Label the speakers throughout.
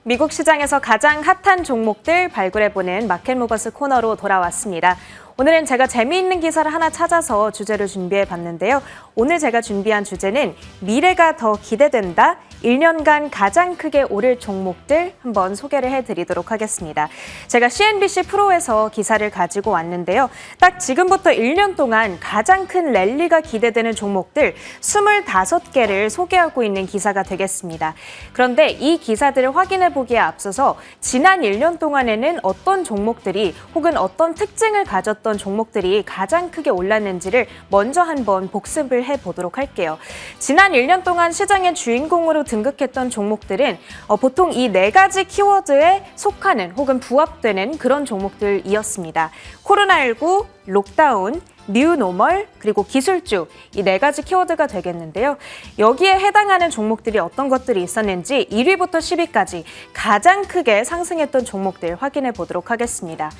Speaker 1: 미국 시장에서 가장 핫한 종목들 발굴해보는 마켓모버스 코너로 돌아왔습니다. 오늘은 제가 재미있는 기사를 하나 찾아서 주제를 준비해봤는데요. 오늘 제가 준비한 주제는 미래가 더 기대된다. 1년간 가장 크게 오를 종목들 한번 소개를 해드리도록 하겠습니다. 제가 CNBC 프로에서 기사를 가지고 왔는데요. 딱 지금부터 1년 동안 가장 큰 랠리가 기대되는 종목들 25개를 소개하고 있는 기사가 되겠습니다. 그런데 이 기사들을 확인해보기에 앞서서 지난 1년 동안에는 어떤 종목들이 혹은 어떤 특징을 가졌던 종목들이 가장 크게 올랐는지를 먼저 한번 복습을 해보도록 할게요. 지난 1년 동안 시장의 주인공으로 등극했던 종목들은 보통 이 4가지 키워드에 속하는 혹은 부합되는 그런 종목들이었습니다. 코로나19, 록다운, 뉴노멀, 그리고 기술주 이 4가지 키워드가 되겠는데요. 여기에 해당하는 종목들이 어떤 것들이 있었는지 1위부터 10위까지 가장 크게 상승했던 종목들 확인해 보도록 하겠습니다.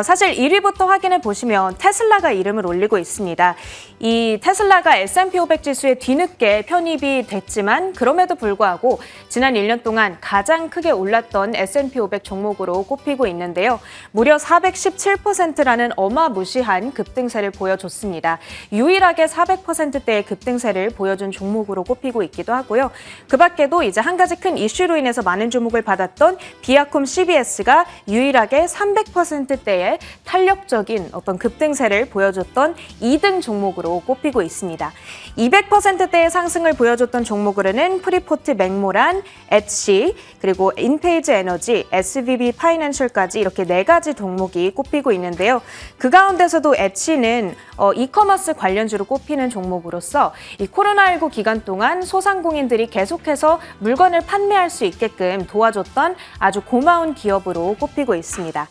Speaker 1: 사실 1위부터 확인해 보시면 테슬라가 이름을 올리고 있습니다. 이 테슬라가 S&P 500 지수에 뒤늦게 편입이 됐지만 그럼에도 불구하고 지난 1년 동안 가장 크게 올랐던 S&P 500 종목으로 꼽히고 있는데요. 무려 417%라는 어마무시한 급등세를 보여줬습니다. 유일하게 400%대의 급등세를 보여준 종목으로 꼽히고 있기도 하고요. 그 밖에도 이제 한 가지 큰 이슈로 인해서 많은 주목을 받았던 비아콤 CBS가 유일하게 300%대의 탄력적인 어떤 급등세를 보여줬던 2등 종목으로 꼽히고 있습니다. 200%대의 상승을 보여줬던 종목으로는 프리포트 맥모란, 엣시, 그리고 인페이즈 에너지, SVB 파이낸셜까지 이렇게 4가지 종목이 꼽히고 있는데요. 그 가운데서도 엣시는 이커머스 관련주로 꼽히는 종목으로서 이 코로나19 기간 동안 소상공인들이 계속해서 물건을 판매할 수 있게끔 도와줬던 아주 고마운 기업으로 꼽히고 있습니다.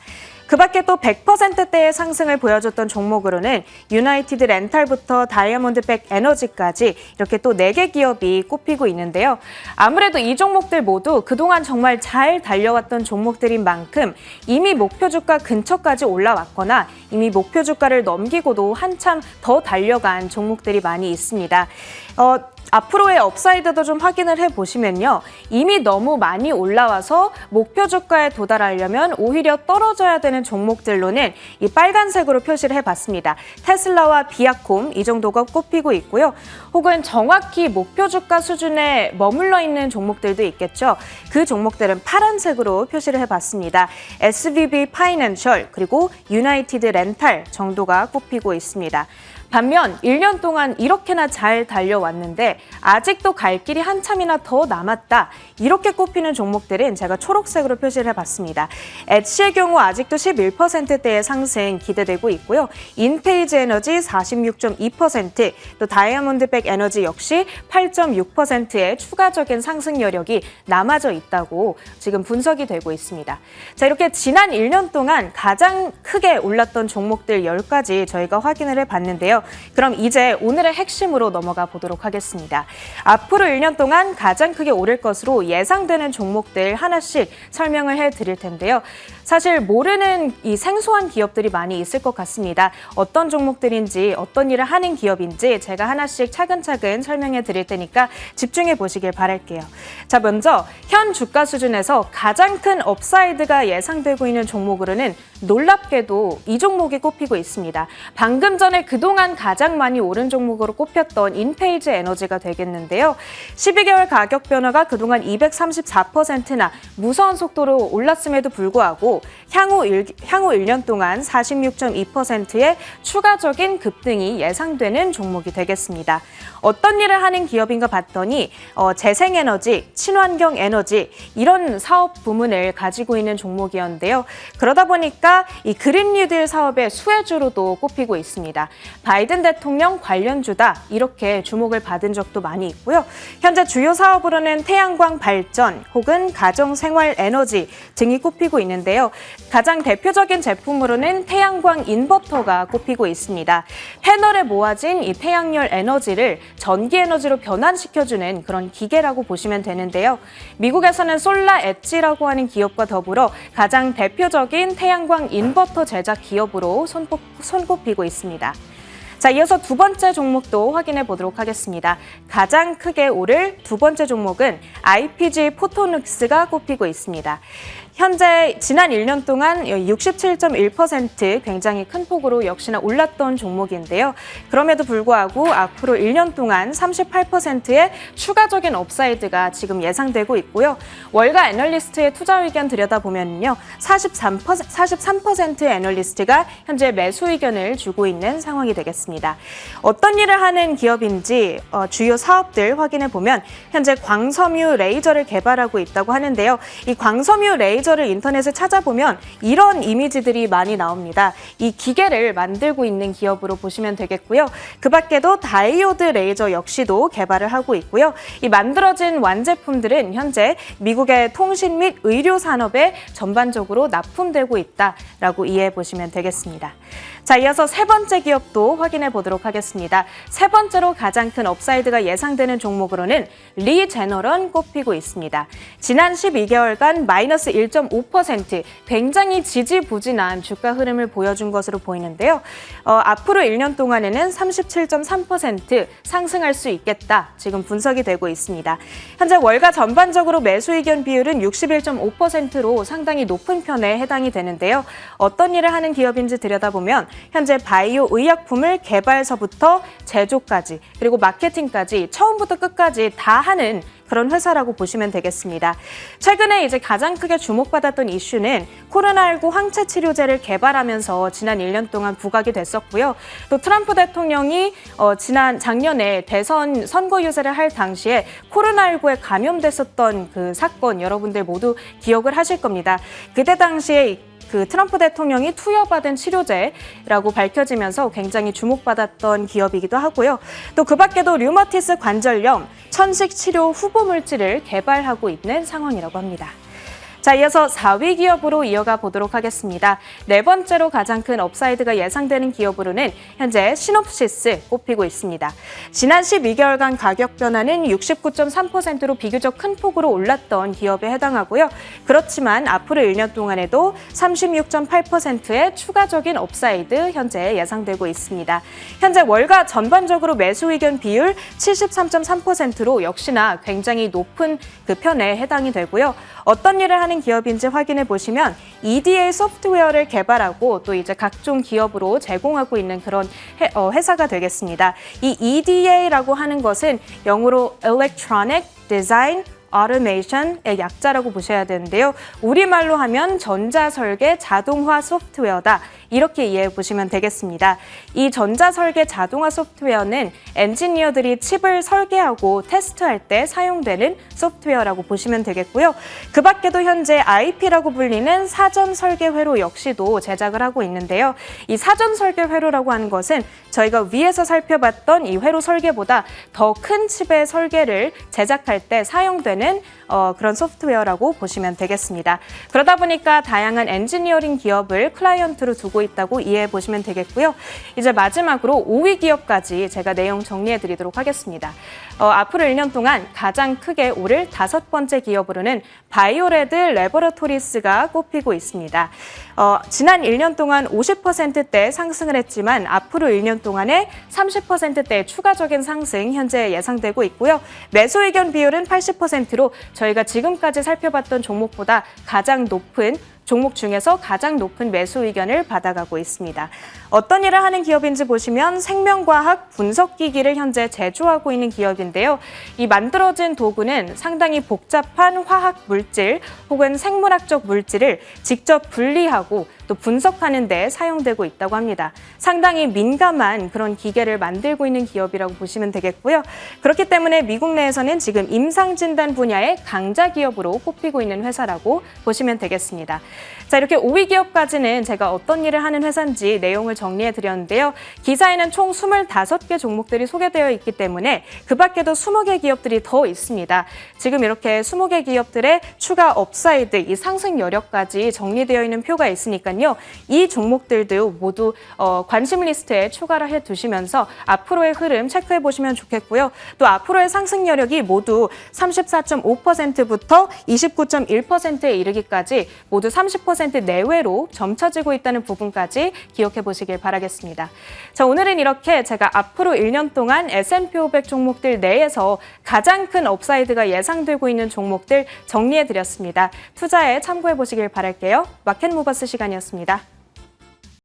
Speaker 1: 그 밖에 또 100%대의 상승을 보여줬던 종목으로는 유나이티드 렌탈부터 다이아몬드백 에너지까지 이렇게 또 4개 기업이 꼽히고 있는데요. 아무래도 이 종목들 모두 그동안 정말 잘 달려왔던 종목들인 만큼 이미 목표 주가 근처까지 올라왔거나 이미 목표 주가를 넘기고도 한참 더 달려간 종목들이 많이 있습니다. 앞으로의 업사이드도 좀 확인을 해보시면요. 이미 너무 많이 올라와서 목표 주가에 도달하려면 오히려 떨어져야 되는 종목들로는 이 빨간색으로 표시를 해봤습니다. 테슬라와 비아콤 이 정도가 꼽히고 있고요. 혹은 정확히 목표 주가 수준에 머물러 있는 종목들도 있겠죠. 그 종목들은 파란색으로 표시를 해봤습니다. SVB 파이낸셜 그리고 유나이티드 렌탈 정도가 꼽히고 있습니다. 반면 1년 동안 이렇게나 잘 달려왔는데 아직도 갈 길이 한참이나 더 남았다. 이렇게 꼽히는 종목들은 제가 초록색으로 표시를 해봤습니다. 엣시의 경우 아직도 11%대의 상승 기대되고 있고요. 인페이즈 에너지 46.2%, 또 다이아몬드백 에너지 역시 8.6%의 추가적인 상승 여력이 남아져 있다고 지금 분석이 되고 있습니다. 자, 이렇게 지난 1년 동안 가장 크게 올랐던 종목들 10가지 저희가 확인을 해봤는데요. 그럼 이제 오늘의 핵심으로 넘어가 보도록 하겠습니다. 앞으로 1년 동안 가장 크게 오를 것으로 예상되는 종목들 하나씩 설명을 해드릴 텐데요. 사실 모르는 이 생소한 기업들이 많이 있을 것 같습니다. 어떤 종목들인지 어떤 일을 하는 기업인지 제가 하나씩 차근차근 설명해 드릴 테니까 집중해 보시길 바랄게요. 자, 먼저 현 주가 수준에서 가장 큰 업사이드가 예상되고 있는 종목으로는 놀랍게도 이 종목이 꼽히고 있습니다. 방금 전에 그동안 가장 많이 오른 종목으로 꼽혔던 인페이즈 에너지가 되겠는데요. 12개월 가격 변화가 그동안 234%나 무서운 속도로 올랐음에도 불구하고 향후 1년 동안 46.2%의 추가적인 급등이 예상되는 종목이 되겠습니다. 어떤 일을 하는 기업인가 봤더니 재생에너지, 친환경 에너지 이런 사업 부문을 가지고 있는 종목이었는데요. 그러다 보니까 이 그린 뉴딜 사업의 수혜주로도 꼽히고 있습니다. 바이든 대통령 관련주다 이렇게 주목을 받은 적도 많이 있고요. 현재 주요 사업으로는 태양광 발전 혹은 가정생활 에너지 등이 꼽히고 있는데요. 가장 대표적인 제품으로는 태양광 인버터가 꼽히고 있습니다. 패널에 모아진 이 태양열 에너지를 전기 에너지로 변환시켜주는 그런 기계라고 보시면 되는데요. 미국에서는 솔라 엣지라고 하는 기업과 더불어 가장 대표적인 태양광 인버터 제작 기업으로 손꼽히고 있습니다. 자, 이어서 두 번째 종목도 확인해 보도록 하겠습니다. 가장 크게 오를 두 번째 종목은 IPG 포토닉스가 꼽히고 있습니다. 현재 지난 1년 동안 67.1% 굉장히 큰 폭으로 역시나 올랐던 종목인데요. 그럼에도 불구하고 앞으로 1년 동안 38%의 추가적인 업사이드가 지금 예상되고 있고요. 월가 애널리스트의 투자 의견 들여다보면요. 43%의 애널리스트가 현재 매수 의견을 주고 있는 상황이 되겠습니다. 어떤 일을 하는 기업인지 주요 사업들 확인해 보면 현재 광섬유 레이저를 개발하고 있다고 하는데요. 이 광섬유 레이저를 인터넷에 찾아보면 이런 이미지들이 많이 나옵니다. 이 기계를 만들고 있는 기업으로 보시면 되겠고요. 그 밖에도 다이오드 레이저 역시도 개발을 하고 있고요. 이 만들어진 완제품들은 현재 미국의 통신 및 의료 산업에 전반적으로 납품되고 있다라고 이해해 보시면 되겠습니다. 자, 이어서 세 번째 기업도 확인해 보도록 하겠습니다. 세 번째로 가장 큰 업사이드가 예상되는 종목으로는 리제너런 꼽히고 있습니다. 지난 12개월간 마이너스 1.5% 굉장히 지지부진한 주가 흐름을 보여준 것으로 보이는데요. 앞으로 1년 동안에는 37.3% 상승할 수 있겠다. 지금 분석이 되고 있습니다. 현재 월가 전반적으로 매수 의견 비율은 61.5%로 상당히 높은 편에 해당이 되는데요. 어떤 일을 하는 기업인지 들여다보면 현재 바이오 의약품을 개발서부터 제조까지 그리고 마케팅까지 처음부터 끝까지 다 하는 그런 회사라고 보시면 되겠습니다. 최근에 이제 가장 크게 주목받았던 이슈는 코로나19 항체 치료제를 개발하면서 지난 1년 동안 부각이 됐었고요. 또 트럼프 대통령이 작년에 대선 선거 유세를 할 당시에 코로나19에 감염됐었던 그 사건 여러분들 모두 기억을 하실 겁니다. 그때 당시에 그 트럼프 대통령이 투여받은 치료제라고 밝혀지면서 굉장히 주목받았던 기업이기도 하고요. 또 그 밖에도 류마티스 관절염, 천식 치료 후보 물질을 개발하고 있는 상황이라고 합니다. 자, 이어서 4위 기업으로 이어가 보도록 하겠습니다. 네 번째로 가장 큰 업사이드가 예상되는 기업으로는 현재 시놉시스 꼽히고 있습니다. 지난 12개월간 가격 변화는 69.3%로 비교적 큰 폭으로 올랐던 기업에 해당하고요. 그렇지만 앞으로 1년 동안에도 36.8%의 추가적인 업사이드 현재 예상되고 있습니다. 현재 월가 전반적으로 매수 의견 비율 73.3%로 역시나 굉장히 높은 그 편에 해당이 되고요. 어떤 일을 하는 기업인지 확인해 보시면 EDA 소프트웨어를 개발하고 또 이제 각종 기업으로 제공하고 있는 그런 회사가 되겠습니다. 이 EDA라고 하는 것은 영어로 Electronic Design Automation의 약자라고 보셔야 되는데요. 우리말로 하면 전자설계 자동화 소프트웨어다. 이렇게 이해해 보시면 되겠습니다. 이 전자설계 자동화 소프트웨어는 엔지니어들이 칩을 설계하고 테스트할 때 사용되는 소프트웨어라고 보시면 되겠고요. 그 밖에도 현재 IP라고 불리는 사전 설계 회로 역시도 제작을 하고 있는데요. 이 사전 설계 회로라고 하는 것은 저희가 위에서 살펴봤던 이 회로 설계보다 더 큰 칩의 설계를 제작할 때 사용되는 그런 소프트웨어라고 보시면 되겠습니다. 그러다 보니까 다양한 엔지니어링 기업을 클라이언트로 두고 있다고 이해해 보시면 되겠고요. 이제 마지막으로 5위 기업까지 제가 내용 정리해 드리도록 하겠습니다. 앞으로 1년 동안 가장 크게 오를 5번째 기업으로는 바이오레드 레버러토리스가 꼽히고 있습니다. 지난 1년 동안 50%대 상승을 했지만 앞으로 1년 동안에 30%대의 추가적인 상승 현재 예상되고 있고요. 매수 의견 비율은 80%로 저희가 지금까지 살펴봤던 종목보다 가장 높은 종목 중에서 가장 높은 매수 의견을 받아가고 있습니다. 어떤 일을 하는 기업인지 보시면 생명과학 분석기기를 현재 제조하고 있는 기업인데요. 이 만들어진 도구는 상당히 복잡한 화학 물질 혹은 생물학적 물질을 직접 분리하고 또 분석하는 데 사용되고 있다고 합니다. 상당히 민감한 그런 기계를 만들고 있는 기업이라고 보시면 되겠고요. 그렇기 때문에 미국 내에서는 지금 임상진단 분야의 강자 기업으로 꼽히고 있는 회사라고 보시면 되겠습니다. 자, 이렇게 5위 기업까지는 제가 어떤 일을 하는 회사인지 내용을 정리해 드렸는데요. 기사에는 총 25개 종목들이 소개되어 있기 때문에 그 밖에도 20개 기업들이 더 있습니다. 지금 이렇게 20개 기업들의 추가 업사이드, 이 상승 여력까지 정리되어 있는 표가 있으니까요. 이 종목들도 모두 관심 리스트에 추가를 해 두시면서 앞으로의 흐름 체크해 보시면 좋겠고요. 또 앞으로의 상승 여력이 모두 34.5%부터 29.1%에 이르기까지 모두 30% 내외로 점쳐지고 있다는 부분까지 기억해 보시길 바라겠습니다. 자, 오늘은 이렇게 제가 앞으로 1년 동안 S&P 500 종목들 내에서 가장 큰 업사이드가 예상되고 있는 종목들 정리해 드렸습니다. 투자에 참고해 보시길 바랄게요. 마켓무버스 시간이었습니다.